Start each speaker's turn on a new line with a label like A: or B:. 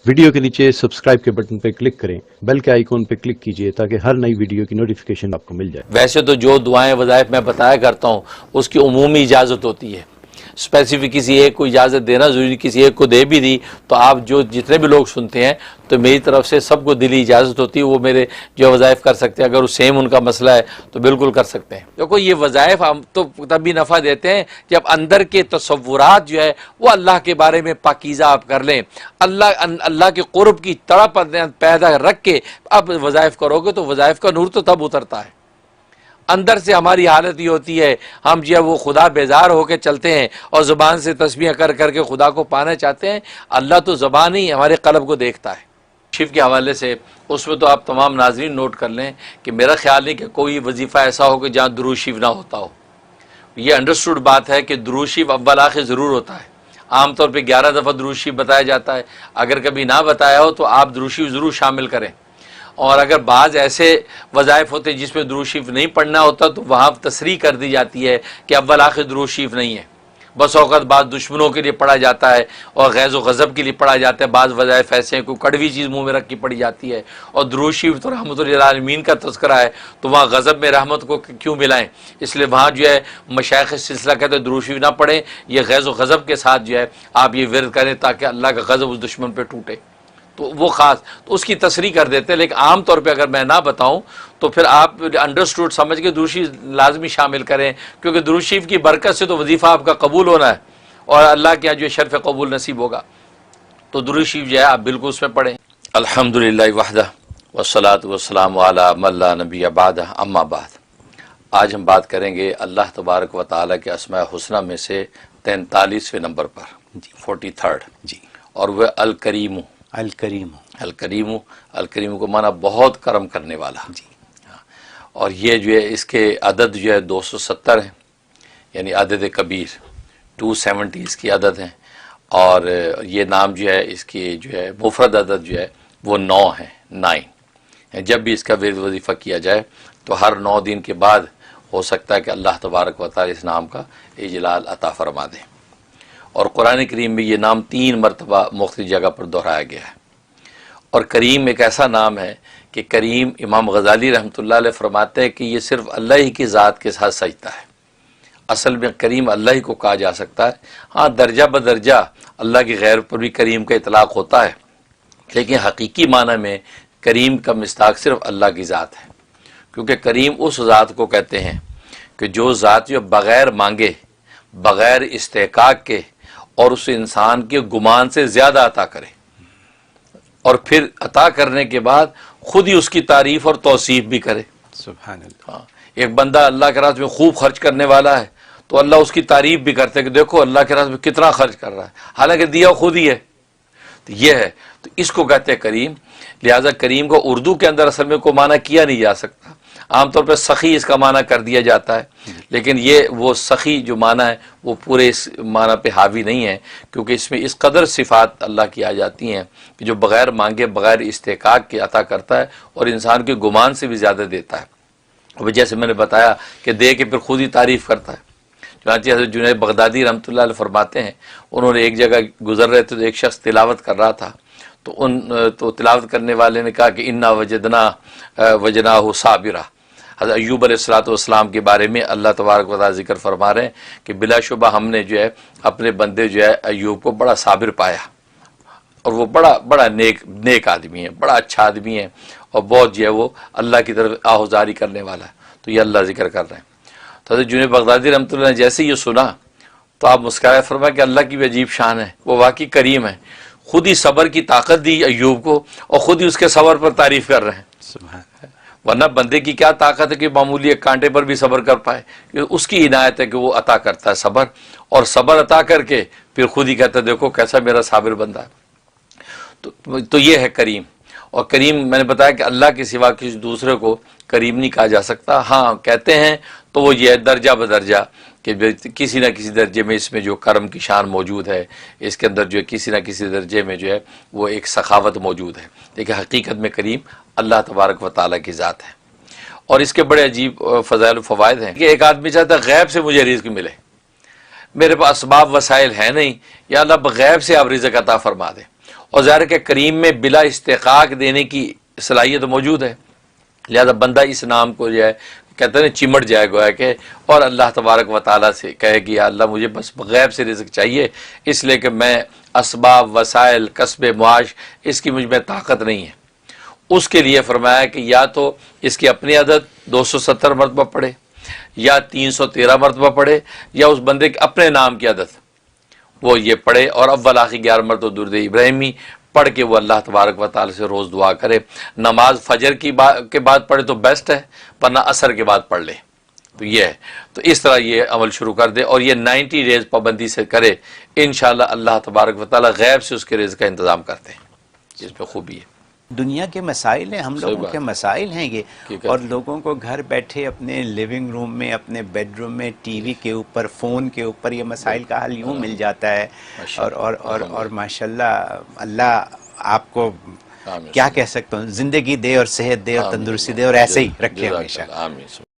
A: Video کے نیچے subscribe کے بٹن پہ کلک کریں، بیل کے آئیکن پہ کلک کیجئے تاکہ ہر نئی ویڈیو کی نوٹیفیکیشن آپ کو مل جائے۔
B: ویسے تو جو دعائیں وظائف میں بتایا کرتا ہوں اس کی عمومی اجازت ہوتی ہے، اسپیسیفک کسی ایک کو اجازت دینا ضروری، کسی ایک کو دے بھی دی تو آپ جتنے بھی لوگ سنتے ہیں تو میری طرف سے سب کو دلی اجازت ہوتی ہے، وہ میرے جو وظائف کر سکتے ہیں۔ اگر وہ سیم ان کا مسئلہ ہے تو بالکل کر سکتے ہیں۔ دیکھو یہ وظائف ہم تو تبھی نفع دیتے ہیں جب اندر کے تصورات جو ہے وہ اللہ کے بارے میں پاکیزہ آپ کر لیں، اللہ کے قرب کی تڑپ پیدا رکھ کے اب وظائف کرو گے تو وظائف کا نور تو تب اترتا ہے۔ اندر سے ہماری حالت یہ ہوتی ہے، ہم جو ہے وہ خدا بیزار ہو کے چلتے ہیں اور زبان سے تسبیح کر کر کے خدا کو پانا چاہتے ہیں۔ اللہ تو زبان ہی ہمارے قلب کو دیکھتا ہے۔ شیف کے حوالے سے اس میں تو آپ تمام ناظرین نوٹ کر لیں کہ میرا خیال نہیں کہ کوئی وظیفہ ایسا ہو کہ جہاں درود شریف نہ ہوتا ہو۔ یہ انڈرسٹوڈ بات ہے کہ درود شریف اول آخر ضرور ہوتا ہے۔ عام طور پہ 11 دفعہ درود شریف بتایا جاتا ہے، اگر کبھی نہ بتایا ہو تو آپ درود شریف ضرور شامل کریں۔ اور اگر بعض ایسے وظائف ہوتے جس میں درود شریف نہیں پڑھنا ہوتا تو وہاں تصریح کر دی جاتی ہے کہ اول آخر درود شریف نہیں ہے۔ بس اوقات بعض دشمنوں کے لیے پڑھا جاتا ہے اور غیظ و غضب کے لیے پڑھا جاتا ہے، بعض وظائف ایسے ہیں کوئی کڑوی چیز منہ میں رکھ کے پڑھی جاتی ہے، اور درود شریف تو رحمت للعالمین کا تذکرہ ہے تو وہاں غضب میں رحمت کو کیوں ملائیں؟ اس لیے وہاں جو ہے مشائخ سلسلہ کہتے ہیں درود شریف نہ پڑھیں، یہ غیظ و غضب کے ساتھ جو ہے آپ یہ ورد کریں تاکہ اللہ کا غضب اس دشمن پہ ٹوٹے، تو وہ خاص تو اس کی تصریح کر دیتے ہیں۔ لیکن عام طور پہ اگر میں نہ بتاؤں تو پھر آپ انڈرسٹوڈ سمجھ کے درود شریف لازمی شامل کریں، کیونکہ درود شریف کی برکت سے تو وظیفہ آپ کا قبول ہونا ہے اور اللہ کے جو شرف قبول نصیب ہوگا، تو درود شریف جو ہے آپ بالکل اس میں پڑھیں۔ الحمدللہ وحدہ والصلاۃ والسلام علی من لا نبی بعدہ، اما بعد۔ آج ہم بات کریں گے اللہ تبارک و تعالیٰ کے اسماء حسنہ میں سے 43ویں نمبر پر، 43rd
A: جی،
B: اور وہ الکریم۔
A: الکریم۔
B: الکریم، الکریم کو معنی بہت کرم کرنے والا جی، اور یہ جو ہے اس کے عدد جو ہے 270 ہیں، یعنی عدد کبیر 270 اس کی عدد ہیں، اور یہ نام جو ہے اس کی جو ہے مفرد عدد جو ہے وہ 9 ہے، 9۔ جب بھی اس کا ورد وظیفہ کیا جائے تو ہر 9 دن کے بعد ہو سکتا ہے کہ اللہ تبارک و تعالی اس نام کا اجلال عطا فرما دیں۔ اور قرآن کریم میں یہ نام 3 مرتبہ مختلف جگہ پر دہرایا گیا ہے۔ اور کریم ایک ایسا نام ہے کہ کریم، امام غزالی رحمۃ اللہ علیہ فرماتے ہیں کہ یہ صرف اللہ ہی کی ذات کے ساتھ سجتا ہے۔ اصل میں کریم اللہ ہی کو کہا جا سکتا ہے، ہاں درجہ بدرجہ اللہ کی غیر پر بھی کریم کا اطلاق ہوتا ہے، لیکن حقیقی معنی میں کریم کا مصداق صرف اللہ کی ذات ہے، کیونکہ کریم اس ذات کو کہتے ہیں کہ جو ذات جو بغیر مانگے، بغیر استحقاق کے اور اس انسان کے گمان سے زیادہ عطا کرے، اور پھر عطا کرنے کے بعد خود ہی اس کی تعریف اور توصیف بھی کرے۔
A: سبحان اللہ۔
B: ہاں، ایک بندہ اللہ کے راستے میں خوب خرچ کرنے والا ہے تو اللہ اس کی تعریف بھی کرتے ہیں کہ دیکھو اللہ کے راستے میں کتنا خرچ کر رہا ہے، حالانکہ دیا خود ہی ہے۔ تو یہ ہے، تو اس کو کہتے ہیں کریم۔ لہٰذا کریم کو اردو کے اندر اصل میں کوئی معنی کیا نہیں جا سکتا، عام طور پہ سخی اس کا معنی کر دیا جاتا ہے، لیکن یہ وہ سخی جو معنی ہے وہ پورے اس معنی پہ حاوی نہیں ہے، کیونکہ اس میں اس قدر صفات اللہ کی آ جاتی ہیں کہ جو بغیر مانگے، بغیر استحقاق کے عطا کرتا ہے اور انسان کے گمان سے بھی زیادہ دیتا ہے۔ اور جیسے میں نے بتایا کہ دے کے پھر خود ہی تعریف کرتا ہے۔ چنانچہ حضرت جنید بغدادی رحمۃ اللہ علیہ فرماتے ہیں، انہوں نے ایک جگہ گزر رہے تھے تو ایک شخص تلاوت کر رہا تھا، تو تلاوت کرنے والے نے کہا کہ انا وجدناہ صابرا۔ حضرت ایوب علیہ السلام کے بارے میں اللہ تبارک و تعالی ذکر فرما رہے ہیں کہ بلا شبہ ہم نے جو ہے اپنے بندے جو ہے ایوب کو بڑا صابر پایا، اور وہ بڑا نیک آدمی ہے، بڑا اچھا آدمی ہے، اور بہت جو ہے وہ اللہ کی طرف آہوزاری کرنے والا ہے۔ تو یہ اللہ ذکر کر رہے ہیں۔ تو حضرت جنید بغدادی رحمۃ اللہ نے جیسے یہ سنا تو آپ مسکرائے فرمایا کہ اللہ کی بھی عجیب شان ہے، وہ واقعی کریم ہے، خود ہی صبر کی طاقت دی ایوب کو اور خود ہی اس کے صبر پر تعریف کر رہے ہیں۔
A: سبحان اللہ۔
B: ورنہ بندے کی کیا طاقت ہے کہ معمولی ایک کانٹے پر بھی صبر کر پائے، اس کی عنایت ہے کہ وہ عطا کرتا ہے صبر، اور صبر عطا کر کے پھر خود ہی کہتا ہے دیکھو کیسا میرا صابر بندہ ہے۔ تو یہ ہے کریم۔ اور کریم میں نے بتایا کہ اللہ کے سوا کسی دوسرے کو کریم نہیں کہا جا سکتا، ہاں کہتے ہیں تو وہ یہ ہے درجہ بدرجہ کہ کسی نہ کسی درجے میں اس میں جو کرم کی شان موجود ہے، اس کے اندر جو ہے کسی نہ کسی درجے میں جو ہے وہ ایک سخاوت موجود ہے، لیکن حقیقت میں کریم اللہ تبارک و تعالیٰ کی ذات ہے۔ اور اس کے بڑے عجیب فضائل و فوائد ہیں کہ ایک آدمی چاہتا ہے غیب سے مجھے رزق ملے، میرے پاس اسباب وسائل ہیں نہیں، یا اللہ غیب سے آپ رزق عطا فرما دیں، اور ظاہر کہ کریم میں بلا استحقاق دینے کی صلاحیت موجود ہے، لہذا بندہ اس نام کو جو ہے کہتے ہیں چمٹ جائے گا کہ اور اللہ تبارک و تعالیٰ سے کہے کہ یا اللہ مجھے بس غیب سے رزق چاہیے، اس لیے کہ میں اسباب وسائل کسب معاش اس کی مجھ میں طاقت نہیں ہے۔ اس کے لیے فرمایا کہ یا تو اس کی اپنی عدد 270 مرتبہ پڑھے، یا 313 مرتبہ پڑھے، یا اس بندے کے اپنے نام کی عدد وہ یہ پڑھے، اور اول آخر 11 مرتبہ درود ابراہیمی پڑھ کے وہ اللہ تبارک و تعالی سے روز دعا کرے۔ نماز فجر کے بعد پڑھے تو بیسٹ ہے، ورنہ عصر کے بعد پڑھ لے، تو یہ ہے۔ تو اس طرح یہ عمل شروع کر دے اور یہ 90 ڈیز پابندی سے کرے، انشاءاللہ اللہ تبارک و تعالی غیب سے اس کے رزق کا انتظام کرتے ہیں، جس پہ خوبی ہے۔
C: دنیا کے مسائل ہیں، ہم لوگوں کے مسائل ہیں یہ، اور لوگوں کو گھر بیٹھے اپنے لیونگ روم میں، اپنے بیڈ روم میں، ٹی وی کے اوپر، فون کے اوپر یہ مسائل کا حل یوں مل جاتا ہے، اور ماشاءاللہ اللہ آپ کو کیا کہہ سکتا ہوں، زندگی دے اور صحت دے اور تندرستی دے اور ایسے ہی رکھے ہمیشہ۔
B: آمین۔